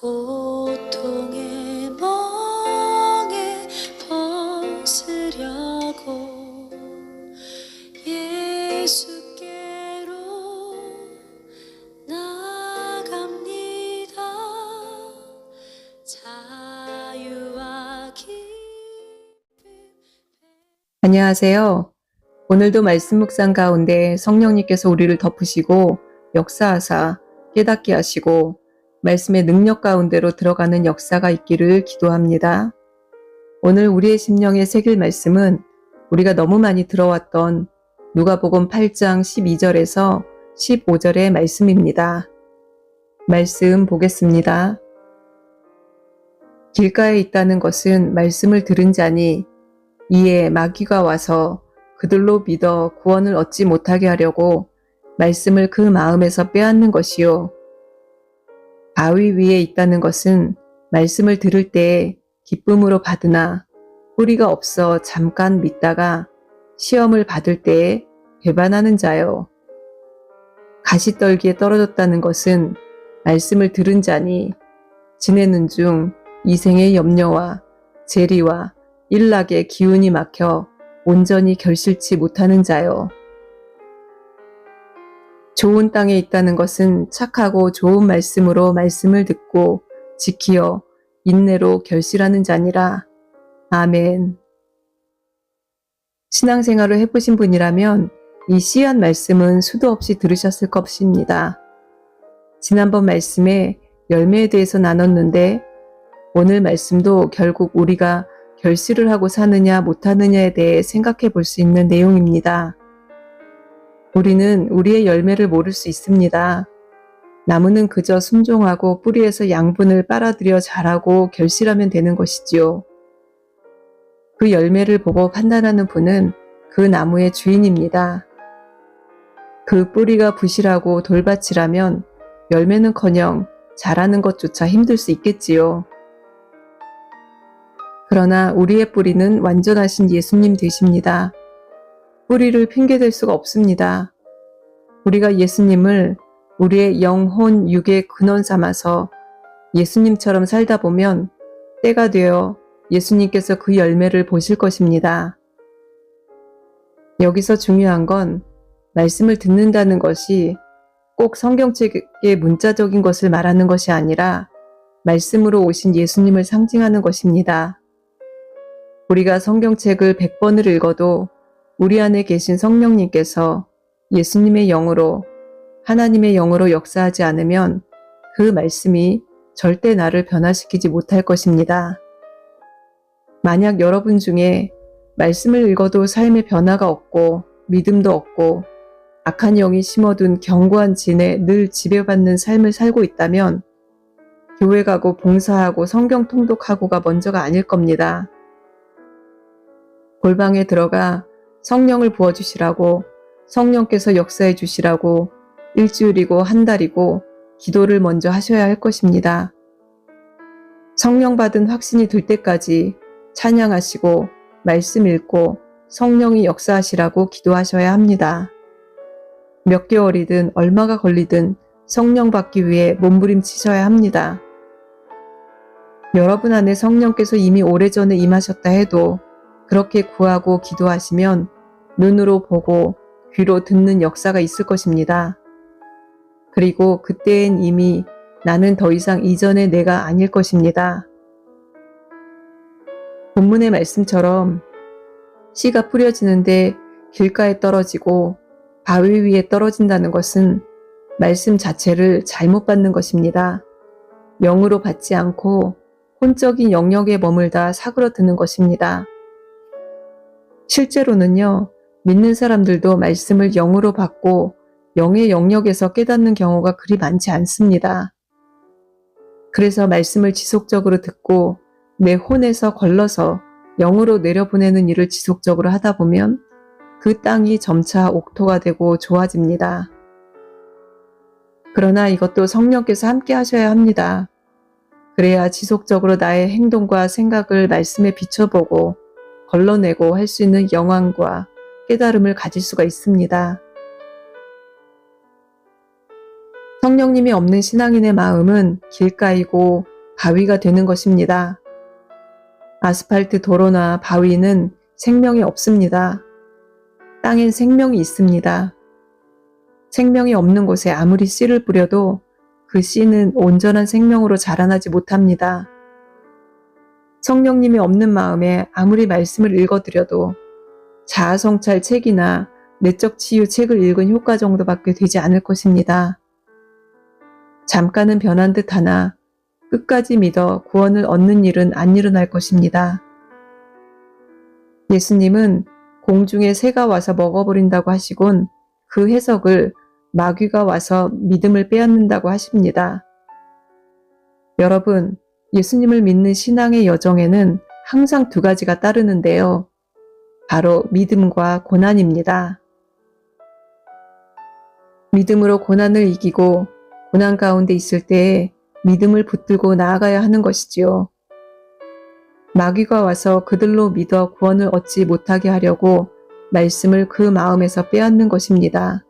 고통의 멍에 벗으려고 예수께로 나갑니다. 자유와 기쁨. 안녕하세요. 오늘도 말씀 묵상 가운데 성령님께서 우리를 덮으시고 역사하사 깨닫게 하시고 말씀의 능력 가운데로 들어가는 역사가 있기를 기도합니다. 오늘 우리의 심령에 새길 말씀은 우리가 너무 많이 들어왔던 누가복음 8장 12절에서 15절의 말씀입니다. 말씀 보겠습니다. 길가에 있다는 것은 말씀을 들은 자니 이에 마귀가 와서 그들로 믿어 구원을 얻지 못하게 하려고 말씀을 그 마음에서 빼앗는 것이요. 바위 위에 있다는 것은 말씀을 들을 때에 기쁨으로 받으나 뿌리가 없어 잠깐 믿다가 시험을 받을 때에 배반하는 자요. 가시떨기에 떨어졌다는 것은 말씀을 들은 자니 지내는 중 이생의 염려와 재리와 일락의 기운이 막혀 온전히 결실치 못하는 자요. 좋은 땅에 있다는 것은 착하고 좋은 말씀으로 말씀을 듣고 지키어 인내로 결실하는 자니라. 아멘. 신앙생활을 해보신 분이라면 이 씨앗 말씀은 수도 없이 들으셨을 것입니다. 지난번 말씀에 열매에 대해서 나눴는데 오늘 말씀도 결국 우리가 결실을 하고 사느냐 못하느냐에 대해 생각해 볼 수 있는 내용입니다. 우리는 우리의 열매를 모를 수 있습니다. 나무는 그저 순종하고 뿌리에서 양분을 빨아들여 자라고 결실하면 되는 것이지요. 그 열매를 보고 판단하는 분은 그 나무의 주인입니다. 그 뿌리가 부실하고 돌밭이라면 열매는커녕 자라는 것조차 힘들 수 있겠지요. 그러나 우리의 뿌리는 완전하신 예수님 되십니다. 뿌리를 핑계댈 수가 없습니다. 우리가 예수님을 우리의 영혼, 육의 근원 삼아서 예수님처럼 살다 보면 때가 되어 예수님께서 그 열매를 보실 것입니다. 여기서 중요한 건 말씀을 듣는다는 것이 꼭 성경책의 문자적인 것을 말하는 것이 아니라 말씀으로 오신 예수님을 상징하는 것입니다. 우리가 성경책을 100번을 읽어도 우리 안에 계신 성령님께서 예수님의 영으로 하나님의 영으로 역사하지 않으면 그 말씀이 절대 나를 변화시키지 못할 것입니다. 만약 여러분 중에 말씀을 읽어도 삶의 변화가 없고 믿음도 없고 악한 영이 심어둔 견고한 진에 늘 지배받는 삶을 살고 있다면 교회 가고 봉사하고 성경 통독하고가 먼저가 아닐 겁니다. 골방에 들어가 성령을 부어주시라고 성령께서 역사해 주시라고 일주일이고 한 달이고 기도를 먼저 하셔야 할 것입니다. 성령 받은 확신이 들 때까지 찬양하시고 말씀 읽고 성령이 역사하시라고 기도하셔야 합니다. 몇 개월이든 얼마가 걸리든 성령 받기 위해 몸부림치셔야 합니다. 여러분 안에 성령께서 이미 오래전에 임하셨다 해도 그렇게 구하고 기도하시면 눈으로 보고 귀로 듣는 역사가 있을 것입니다. 그리고 그때엔 이미 나는 더 이상 이전의 내가 아닐 것입니다. 본문의 말씀처럼 씨가 뿌려지는데 길가에 떨어지고 바위 위에 떨어진다는 것은 말씀 자체를 잘못 받는 것입니다. 영으로 받지 않고 혼적인 영역에 머물다 사그러드는 것입니다. 실제로는요, 믿는 사람들도 말씀을 영으로 받고 영의 영역에서 깨닫는 경우가 그리 많지 않습니다. 그래서 말씀을 지속적으로 듣고 내 혼에서 걸러서 영으로 내려보내는 일을 지속적으로 하다 보면 그 땅이 점차 옥토가 되고 좋아집니다. 그러나 이것도 성령께서 함께 하셔야 합니다. 그래야 지속적으로 나의 행동과 생각을 말씀에 비춰보고 걸러내고 할 수 있는 영안과 깨달음을 가질 수가 있습니다. 성령님이 없는 신앙인의 마음은 길가이고 바위가 되는 것입니다. 아스팔트 도로나 바위는 생명이 없습니다. 땅엔 생명이 있습니다. 생명이 없는 곳에 아무리 씨를 뿌려도 그 씨는 온전한 생명으로 자라나지 못합니다. 성령님이 없는 마음에 아무리 말씀을 읽어드려도 자아성찰 책이나 내적 치유 책을 읽은 효과 정도밖에 되지 않을 것입니다. 잠깐은 변한 듯 하나 끝까지 믿어 구원을 얻는 일은 안 일어날 것입니다. 예수님은 공중에 새가 와서 먹어버린다고 하시곤 그 해석을 마귀가 와서 믿음을 빼앗는다고 하십니다. 여러분, 예수님을 믿는 신앙의 여정에는 항상 두 가지가 따르는데요. 바로 믿음과 고난입니다. 믿음으로 고난을 이기고 고난 가운데 있을 때에 믿음을 붙들고 나아가야 하는 것이지요. 마귀가 와서 그들로 믿어 구원을 얻지 못하게 하려고 말씀을 그 마음에서 빼앗는 것입니다.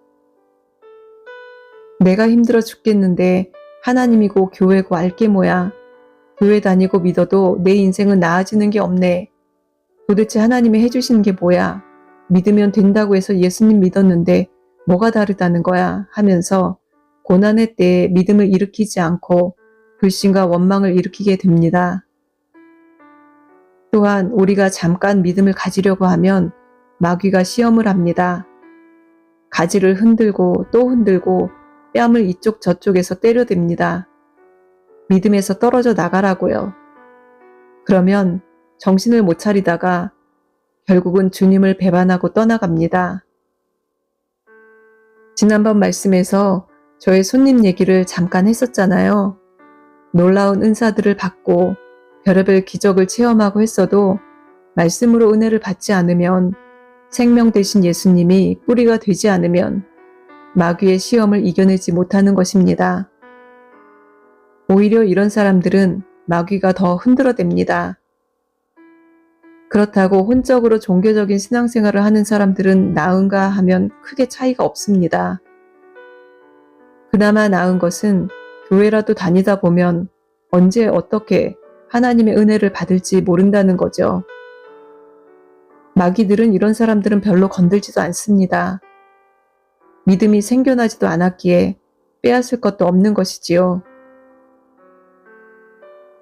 내가 힘들어 죽겠는데 하나님이고 교회고 알게 뭐야. 교회 다니고 믿어도 내 인생은 나아지는 게 없네. 도대체 하나님이 해주시는 게 뭐야. 믿으면 된다고 해서 예수님 믿었는데 뭐가 다르다는 거야 하면서 고난의 때에 믿음을 일으키지 않고 불신과 원망을 일으키게 됩니다. 또한 우리가 잠깐 믿음을 가지려고 하면 마귀가 시험을 합니다. 가지를 흔들고 또 흔들고 뺨을 이쪽 저쪽에서 때려댑니다. 믿음에서 떨어져 나가라고요. 그러면 정신을 못 차리다가 결국은 주님을 배반하고 떠나갑니다. 지난번 말씀에서 저의 손님 얘기를 잠깐 했었잖아요. 놀라운 은사들을 받고 별의별 기적을 체험하고 했어도 말씀으로 은혜를 받지 않으면 생명 되신 예수님이 뿌리가 되지 않으면 마귀의 시험을 이겨내지 못하는 것입니다. 오히려 이런 사람들은 마귀가 더 흔들어댑니다. 그렇다고 혼적으로 종교적인 신앙생활을 하는 사람들은 나은가 하면 크게 차이가 없습니다. 그나마 나은 것은 교회라도 다니다 보면 언제 어떻게 하나님의 은혜를 받을지 모른다는 거죠. 마귀들은 이런 사람들은 별로 건들지도 않습니다. 믿음이 생겨나지도 않았기에 빼앗을 것도 없는 것이지요.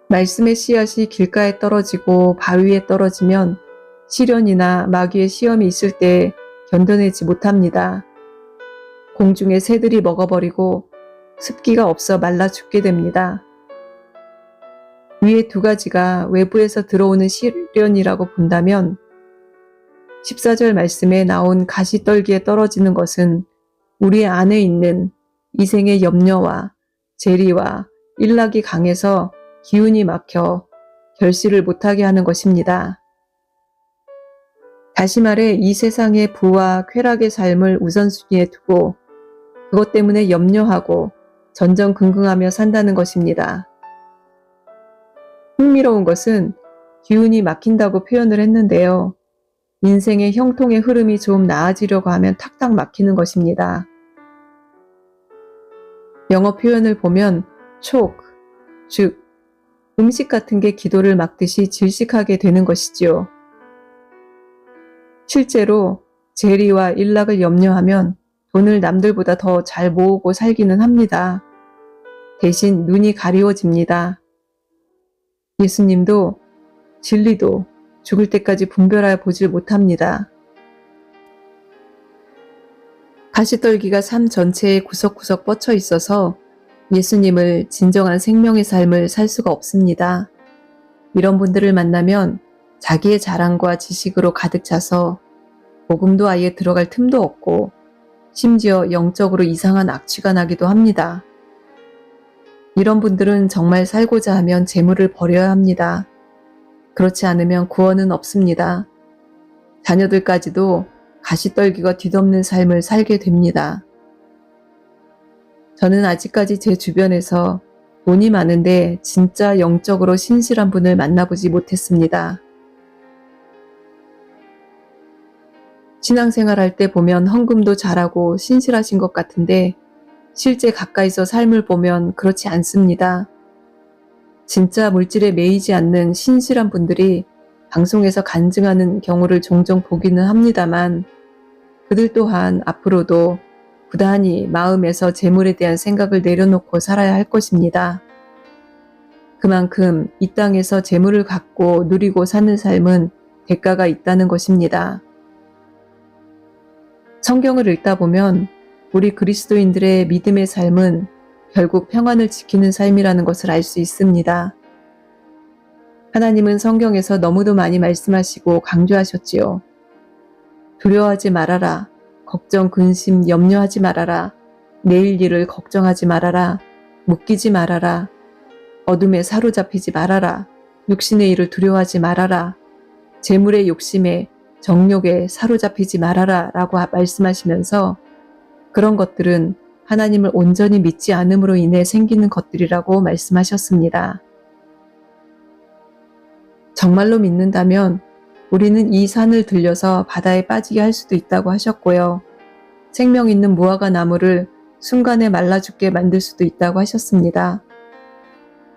말씀의 씨앗이 길가에 떨어지고 바위에 떨어지면 시련이나 마귀의 시험이 있을 때 견뎌내지 못합니다. 공중에 새들이 먹어버리고 습기가 없어 말라 죽게 됩니다. 위에 두 가지가 외부에서 들어오는 시련이라고 본다면 14절 말씀에 나온 가시떨기에 떨어지는 것은 우리 안에 있는 이생의 염려와 재리와 일락이 강해서 기운이 막혀 결실을 못하게 하는 것입니다. 다시 말해 이 세상의 부와 쾌락의 삶을 우선순위에 두고 그것 때문에 염려하고 전전긍긍하며 산다는 것입니다. 흥미로운 것은 기운이 막힌다고 표현을 했는데요. 인생의 형통의 흐름이 좀 나아지려고 하면 탁탁 막히는 것입니다. 영어 표현을 보면 choke, 즉 음식 같은 게 기도를 막듯이 질식하게 되는 것이지요. 실제로 재리와 일락을 염려하면 돈을 남들보다 더 잘 모으고 살기는 합니다. 대신 눈이 가리워집니다. 예수님도 진리도 죽을 때까지 분별하여 보질 못합니다. 가시떨기가 삶 전체에 구석구석 뻗쳐 있어서 예수님을 진정한 생명의 삶을 살 수가 없습니다. 이런 분들을 만나면 자기의 자랑과 지식으로 가득 차서 복음도 아예 들어갈 틈도 없고 심지어 영적으로 이상한 악취가 나기도 합니다. 이런 분들은 정말 살고자 하면 재물을 버려야 합니다. 그렇지 않으면 구원은 없습니다. 자녀들까지도 가시떨기가 뒤덮는 삶을 살게 됩니다. 저는 아직까지 제 주변에서 돈이 많은데 진짜 영적으로 신실한 분을 만나보지 못했습니다. 신앙생활 할 때 보면 헌금도 잘하고 신실하신 것 같은데 실제 가까이서 삶을 보면 그렇지 않습니다. 진짜 물질에 매이지 않는 신실한 분들이 방송에서 간증하는 경우를 종종 보기는 합니다만 그들 또한 앞으로도 부단히 마음에서 재물에 대한 생각을 내려놓고 살아야 할 것입니다. 그만큼 이 땅에서 재물을 갖고 누리고 사는 삶은 대가가 있다는 것입니다. 성경을 읽다 보면 우리 그리스도인들의 믿음의 삶은 결국 평안을 지키는 삶이라는 것을 알 수 있습니다. 하나님은 성경에서 너무도 많이 말씀하시고 강조하셨지요. 두려워하지 말아라. 걱정, 근심, 염려하지 말아라. 내일 일을 걱정하지 말아라. 묶이지 말아라. 어둠에 사로잡히지 말아라. 육신의 일을 두려워하지 말아라. 재물의 욕심에 정욕에 사로잡히지 말아라 라고 말씀하시면서 그런 것들은 하나님을 온전히 믿지 않음으로 인해 생기는 것들이라고 말씀하셨습니다. 정말로 믿는다면 우리는 이 산을 들려서 바다에 빠지게 할 수도 있다고 하셨고요. 생명 있는 무화과 나무를 순간에 말라 죽게 만들 수도 있다고 하셨습니다.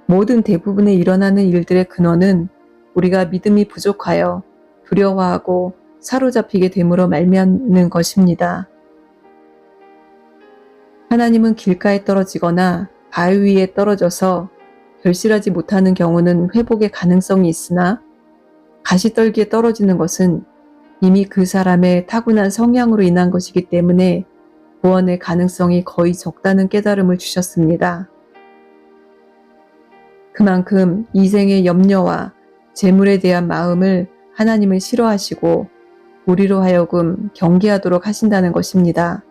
모든 대부분의 일어나는 일들의 근원은 우리가 믿음이 부족하여 두려워하고 사로잡히게 됨으로 말미암는 것입니다. 하나님은 길가에 떨어지거나 바위 위에 떨어져서 결실하지 못하는 경우는 회복의 가능성이 있으나 가시떨기에 떨어지는 것은 이미 그 사람의 타고난 성향으로 인한 것이기 때문에 구원의 가능성이 거의 적다는 깨달음을 주셨습니다. 그만큼 이생의 염려와 재물에 대한 마음을 하나님은 싫어하시고 우리로 하여금 경계하도록 하신다는 것입니다.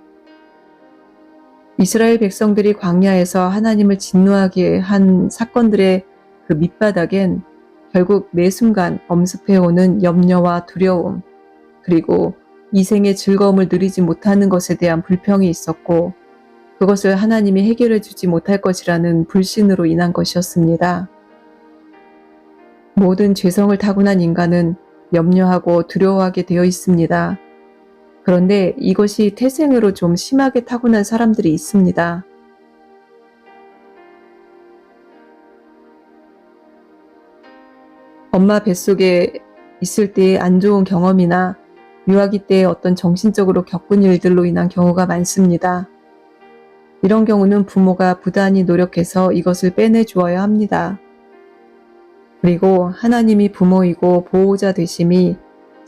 이스라엘 백성들이 광야에서 하나님을 진노하게 한 사건들의 그 밑바닥엔 결국 매 순간 엄습해오는 염려와 두려움, 그리고 이생의 즐거움을 누리지 못하는 것에 대한 불평이 있었고 그것을 하나님이 해결해 주지 못할 것이라는 불신으로 인한 것이었습니다. 모든 죄성을 타고난 인간은 염려하고 두려워하게 되어 있습니다. 그런데 이것이 태생으로 좀 심하게 타고난 사람들이 있습니다. 엄마 뱃속에 있을 때의 안 좋은 경험이나 유아기 때의 어떤 정신적으로 겪은 일들로 인한 경우가 많습니다. 이런 경우는 부모가 부단히 노력해서 이것을 빼내 주어야 합니다. 그리고 하나님이 부모이고 보호자 되심이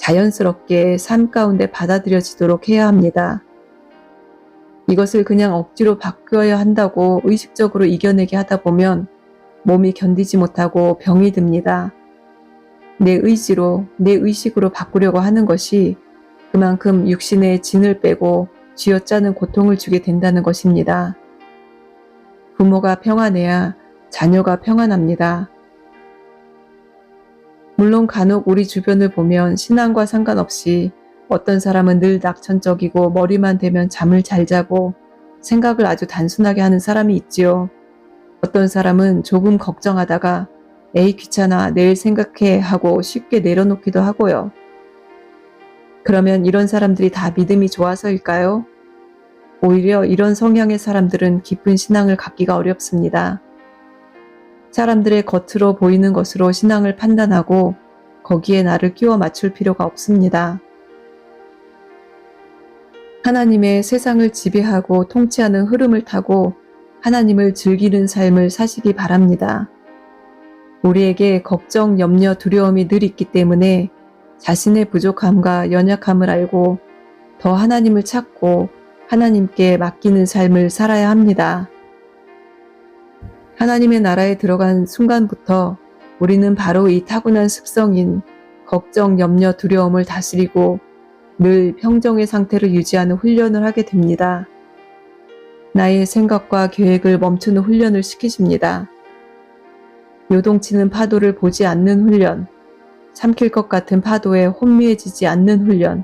자연스럽게 삶 가운데 받아들여지도록 해야 합니다. 이것을 그냥 억지로 바뀌어야 한다고 의식적으로 이겨내게 하다 보면 몸이 견디지 못하고 병이 듭니다. 내 의지로, 내 의식으로 바꾸려고 하는 것이 그만큼 육신의 진을 빼고 쥐어짜는 고통을 주게 된다는 것입니다. 부모가 평안해야 자녀가 평안합니다. 물론 간혹 우리 주변을 보면 신앙과 상관없이 어떤 사람은 늘 낙천적이고 머리만 대면 잠을 잘 자고 생각을 아주 단순하게 하는 사람이 있지요. 어떤 사람은 조금 걱정하다가 에이 귀찮아 내일 생각해 하고 쉽게 내려놓기도 하고요. 그러면 이런 사람들이 다 믿음이 좋아서일까요? 오히려 이런 성향의 사람들은 깊은 신앙을 갖기가 어렵습니다. 사람들의 겉으로 보이는 것으로 신앙을 판단하고 거기에 나를 끼워 맞출 필요가 없습니다. 하나님의 세상을 지배하고 통치하는 흐름을 타고 하나님을 즐기는 삶을 사시기 바랍니다. 우리에게 걱정, 염려, 두려움이 늘 있기 때문에 자신의 부족함과 연약함을 알고 더 하나님을 찾고 하나님께 맡기는 삶을 살아야 합니다. 하나님의 나라에 들어간 순간부터 우리는 바로 이 타고난 습성인 걱정, 염려, 두려움을 다스리고 늘 평정의 상태를 유지하는 훈련을 하게 됩니다. 나의 생각과 계획을 멈추는 훈련을 시키십니다. 요동치는 파도를 보지 않는 훈련, 삼킬 것 같은 파도에 혼미해지지 않는 훈련,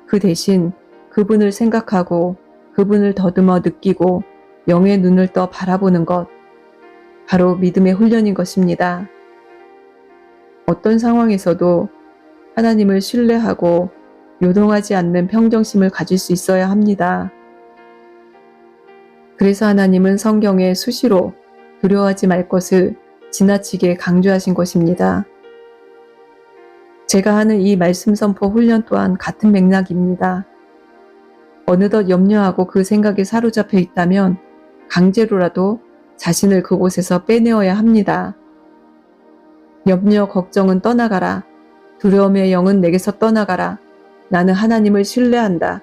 그 대신 그분을 생각하고 그분을 더듬어 느끼고 영의 눈을 떠 바라보는 것, 바로 믿음의 훈련인 것입니다. 어떤 상황에서도 하나님을 신뢰하고 요동하지 않는 평정심을 가질 수 있어야 합니다. 그래서 하나님은 성경에 수시로 두려워하지 말 것을 지나치게 강조하신 것입니다. 제가 하는 이 말씀 선포 훈련 또한 같은 맥락입니다. 어느덧 염려하고 그 생각에 사로잡혀 있다면 강제로라도 자신을 그곳에서 빼내어야 합니다. 염려, 걱정은 떠나가라. 두려움의 영은 내게서 떠나가라. 나는 하나님을 신뢰한다.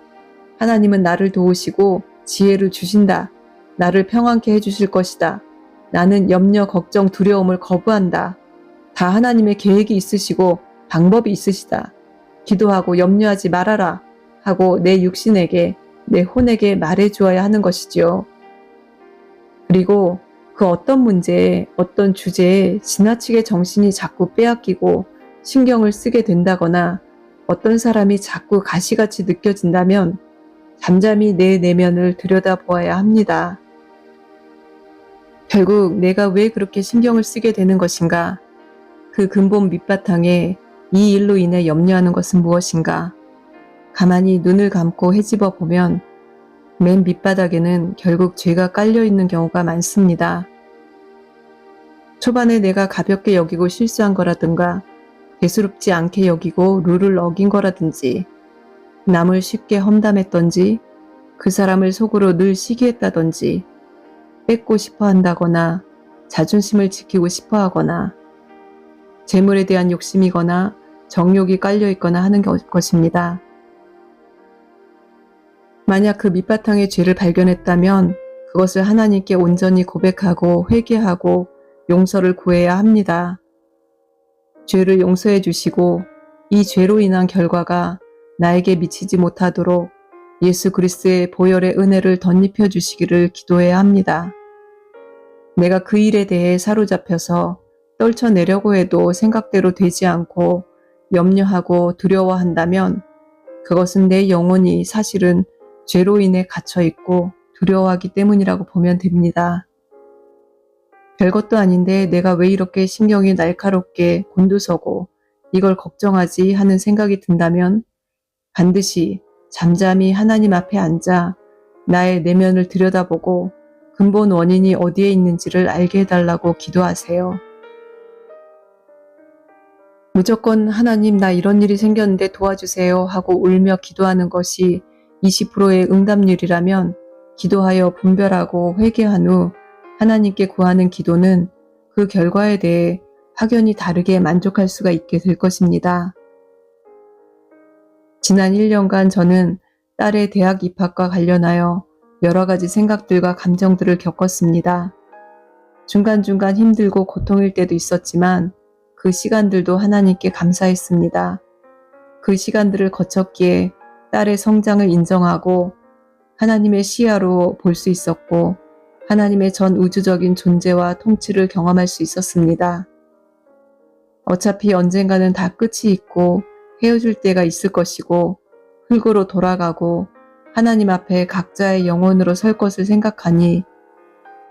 하나님은 나를 도우시고 지혜를 주신다. 나를 평안케 해주실 것이다. 나는 염려, 걱정, 두려움을 거부한다. 다 하나님의 계획이 있으시고 방법이 있으시다. 기도하고 염려하지 말아라 하고 내 육신에게, 내 혼에게 말해주어야 하는 것이지요. 그리고 그 어떤 문제에, 어떤 주제에 지나치게 정신이 자꾸 빼앗기고 신경을 쓰게 된다거나 어떤 사람이 자꾸 가시같이 느껴진다면 잠잠히 내 내면을 들여다보아야 합니다. 결국 내가 왜 그렇게 신경을 쓰게 되는 것인가? 그 근본 밑바탕에 이 일로 인해 염려하는 것은 무엇인가? 가만히 눈을 감고 헤집어 보면 맨 밑바닥에는 결국 죄가 깔려있는 경우가 많습니다. 초반에 내가 가볍게 여기고 실수한 거라든가 대수롭지 않게 여기고 룰을 어긴 거라든지 남을 쉽게 험담했던지 그 사람을 속으로 늘 시기했다던지 뺏고 싶어 한다거나 자존심을 지키고 싶어 하거나 재물에 대한 욕심이거나 정욕이 깔려있거나 하는 것입니다. 만약 그 밑바탕의 죄를 발견했다면 그것을 하나님께 온전히 고백하고 회개하고 용서를 구해야 합니다. 죄를 용서해 주시고 이 죄로 인한 결과가 나에게 미치지 못하도록 예수 그리스도의 보혈의 은혜를 덧입혀 주시기를 기도해야 합니다. 내가 그 일에 대해 사로잡혀서 떨쳐내려고 해도 생각대로 되지 않고 염려하고 두려워한다면 그것은 내 영혼이 사실은 죄로 인해 갇혀있고 두려워하기 때문이라고 보면 됩니다. 별것도 아닌데 내가 왜 이렇게 신경이 날카롭게 곤두서고 이걸 걱정하지 하는 생각이 든다면 반드시 잠잠히 하나님 앞에 앉아 나의 내면을 들여다보고 근본 원인이 어디에 있는지를 알게 해달라고 기도하세요. 무조건 하나님 나 이런 일이 생겼는데 도와주세요 하고 울며 기도하는 것이 20%의 응답률이라면 기도하여 분별하고 회개한 후 하나님께 구하는 기도는 그 결과에 대해 확연히 다르게 만족할 수가 있게 될 것입니다. 지난 1년간 저는 딸의 대학 입학과 관련하여 여러 가지 생각들과 감정들을 겪었습니다. 중간중간 힘들고 고통일 때도 있었지만 그 시간들도 하나님께 감사했습니다. 그 시간들을 거쳤기에 딸의 성장을 인정하고 하나님의 시야로 볼 수 있었고 하나님의 전 우주적인 존재와 통치를 경험할 수 있었습니다. 어차피 언젠가는 다 끝이 있고 헤어질 때가 있을 것이고 흙으로 돌아가고 하나님 앞에 각자의 영혼으로 설 것을 생각하니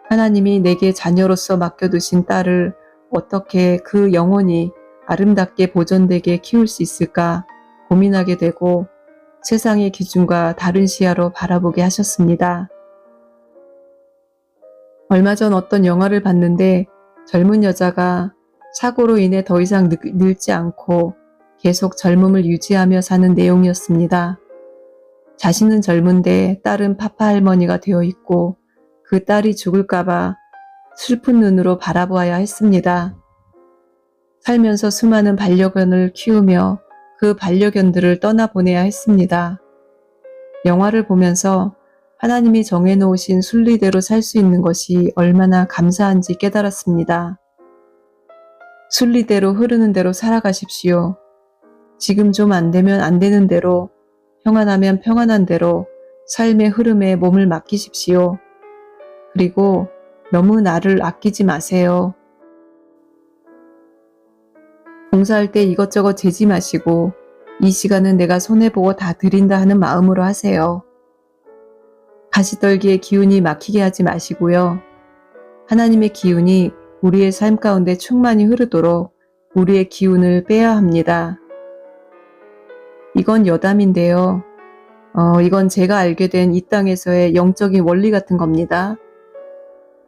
하나님이 내게 자녀로서 맡겨두신 딸을 어떻게 그 영혼이 아름답게 보존되게 키울 수 있을까 고민하게 되고 세상의 기준과 다른 시야로 바라보게 하셨습니다. 얼마 전 어떤 영화를 봤는데 젊은 여자가 사고로 인해 더 이상 늙지 않고 계속 젊음을 유지하며 사는 내용이었습니다. 자신은 젊은데 딸은 파파 할머니가 되어 있고 그 딸이 죽을까봐 슬픈 눈으로 바라보아야 했습니다. 살면서 수많은 반려견을 키우며 그 반려견들을 떠나보내야 했습니다. 영화를 보면서 하나님이 정해놓으신 순리대로 살 수 있는 것이 얼마나 감사한지 깨달았습니다. 순리대로 흐르는 대로 살아가십시오. 지금 좀 안 되면 안 되는 대로, 평안하면 평안한 대로 삶의 흐름에 몸을 맡기십시오. 그리고 너무 나를 아끼지 마세요. 봉사할 때 이것저것 재지 마시고 이 시간은 내가 손해보고 다 드린다 하는 마음으로 하세요. 가시떨기에 기운이 막히게 하지 마시고요. 하나님의 기운이 우리의 삶 가운데 충만히 흐르도록 우리의 기운을 빼야 합니다. 이건 여담인데요. 이건 제가 알게 된 이 땅에서의 영적인 원리 같은 겁니다.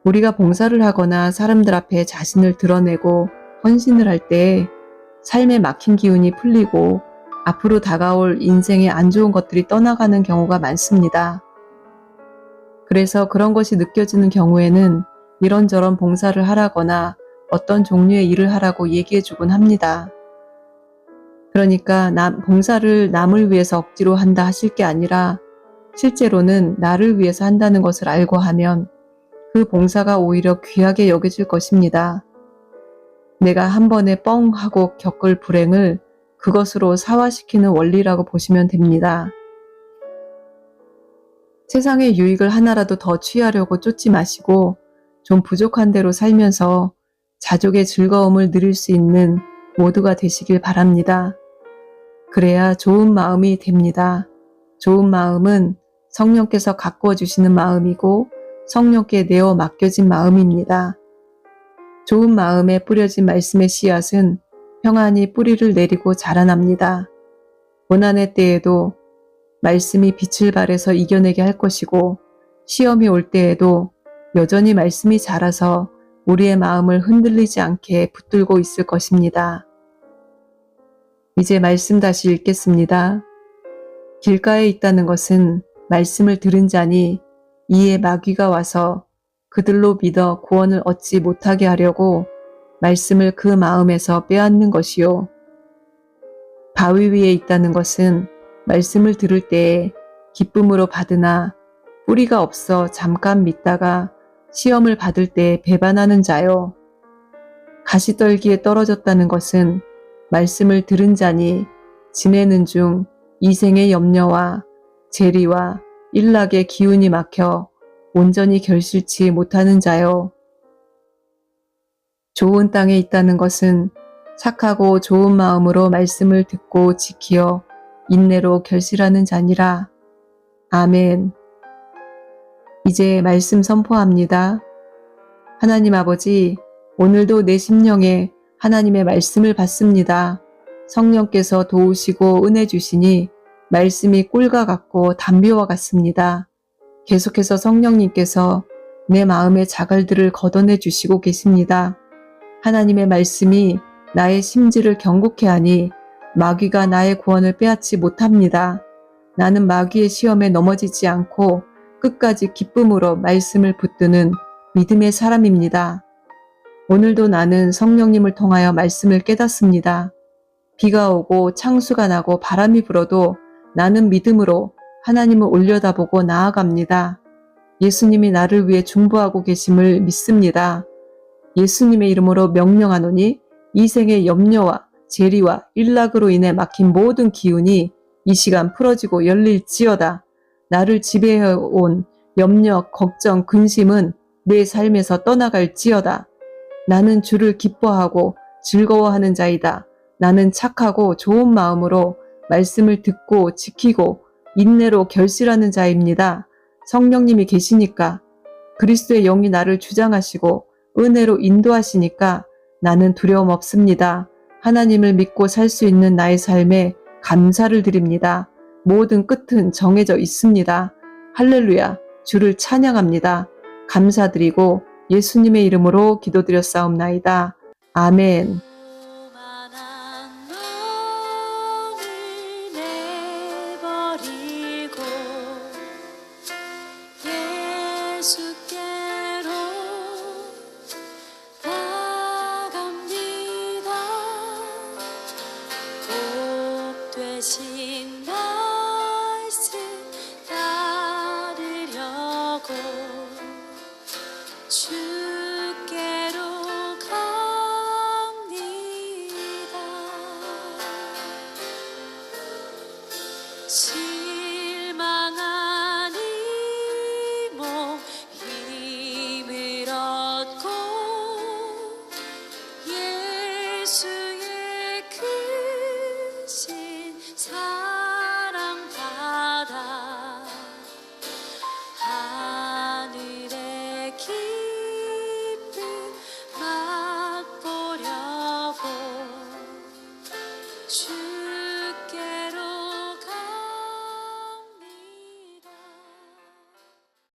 우리가 봉사를 하거나 사람들 앞에 자신을 드러내고 헌신을 할 때 삶에 막힌 기운이 풀리고 앞으로 다가올 인생의 안 좋은 것들이 떠나가는 경우가 많습니다. 그래서 그런 것이 느껴지는 경우에는 이런저런 봉사를 하라거나 어떤 종류의 일을 하라고 얘기해주곤 합니다. 그러니까 봉사를 남을 위해서 억지로 한다 하실 게 아니라 실제로는 나를 위해서 한다는 것을 알고 하면 그 봉사가 오히려 귀하게 여겨질 것입니다. 내가 한 번에 뻥 하고 겪을 불행을 그것으로 사화시키는 원리라고 보시면 됩니다. 세상의 유익을 하나라도 더 취하려고 쫓지 마시고 좀 부족한 대로 살면서 자족의 즐거움을 누릴 수 있는 모두가 되시길 바랍니다. 그래야 좋은 마음이 됩니다. 좋은 마음은 성령께서 가꾸어 주시는 마음이고 성령께 내어 맡겨진 마음입니다. 좋은 마음에 뿌려진 말씀의 씨앗은 평안히 뿌리를 내리고 자라납니다. 고난의 때에도 말씀이 빛을 발해서 이겨내게 할 것이고 시험이 올 때에도 여전히 말씀이 자라서 우리의 마음을 흔들리지 않게 붙들고 있을 것입니다. 이제 말씀 다시 읽겠습니다. 길가에 있다는 것은 말씀을 들은 자니 이에 마귀가 와서 그들로 믿어 구원을 얻지 못하게 하려고 말씀을 그 마음에서 빼앗는 것이요. 바위 위에 있다는 것은 말씀을 들을 때에 기쁨으로 받으나 뿌리가 없어 잠깐 믿다가 시험을 받을 때 배반하는 자요. 가시떨기에 떨어졌다는 것은 말씀을 들은 자니 지내는 중 이생의 염려와 재리와 일락의 기운이 막혀 온전히 결실치 못하는 자요. 좋은 땅에 있다는 것은 착하고 좋은 마음으로 말씀을 듣고 지키어 인내로 결실하는 자니라. 아멘. 이제 말씀 선포합니다. 하나님 아버지, 오늘도 내 심령에 하나님의 말씀을 받습니다. 성령께서 도우시고 은혜 주시니 말씀이 꿀과 같고 담비와 같습니다. 계속해서 성령님께서 내 마음의 자갈들을 걷어내 주시고 계십니다. 하나님의 말씀이 나의 심지를 경고케 하니 마귀가 나의 구원을 빼앗지 못합니다. 나는 마귀의 시험에 넘어지지 않고 끝까지 기쁨으로 말씀을 붙드는 믿음의 사람입니다. 오늘도 나는 성령님을 통하여 말씀을 깨닫습니다. 비가 오고 창수가 나고 바람이 불어도 나는 믿음으로 하나님을 올려다보고 나아갑니다. 예수님이 나를 위해 중보하고 계심을 믿습니다. 예수님의 이름으로 명령하노니 이 생의 염려와 재리와 일락으로 인해 막힌 모든 기운이 이 시간 풀어지고 열릴지어다. 나를 지배해온 염려, 걱정, 근심은 내 삶에서 떠나갈지어다. 나는 주를 기뻐하고 즐거워하는 자이다. 나는 착하고 좋은 마음으로 말씀을 듣고 지키고 인내로 결실하는 자입니다. 성령님이 계시니까 그리스도의 영이 나를 주장하시고 은혜로 인도하시니까 나는 두려움 없습니다. 하나님을 믿고 살 수 있는 나의 삶에 감사를 드립니다. 모든 끝은 정해져 있습니다. 할렐루야, 주를 찬양합니다. 감사드리고 예수님의 이름으로 기도드렸사옵나이다. 아멘. 오만한 놈을 내버리고 예수께로 나갑니다. 복 되시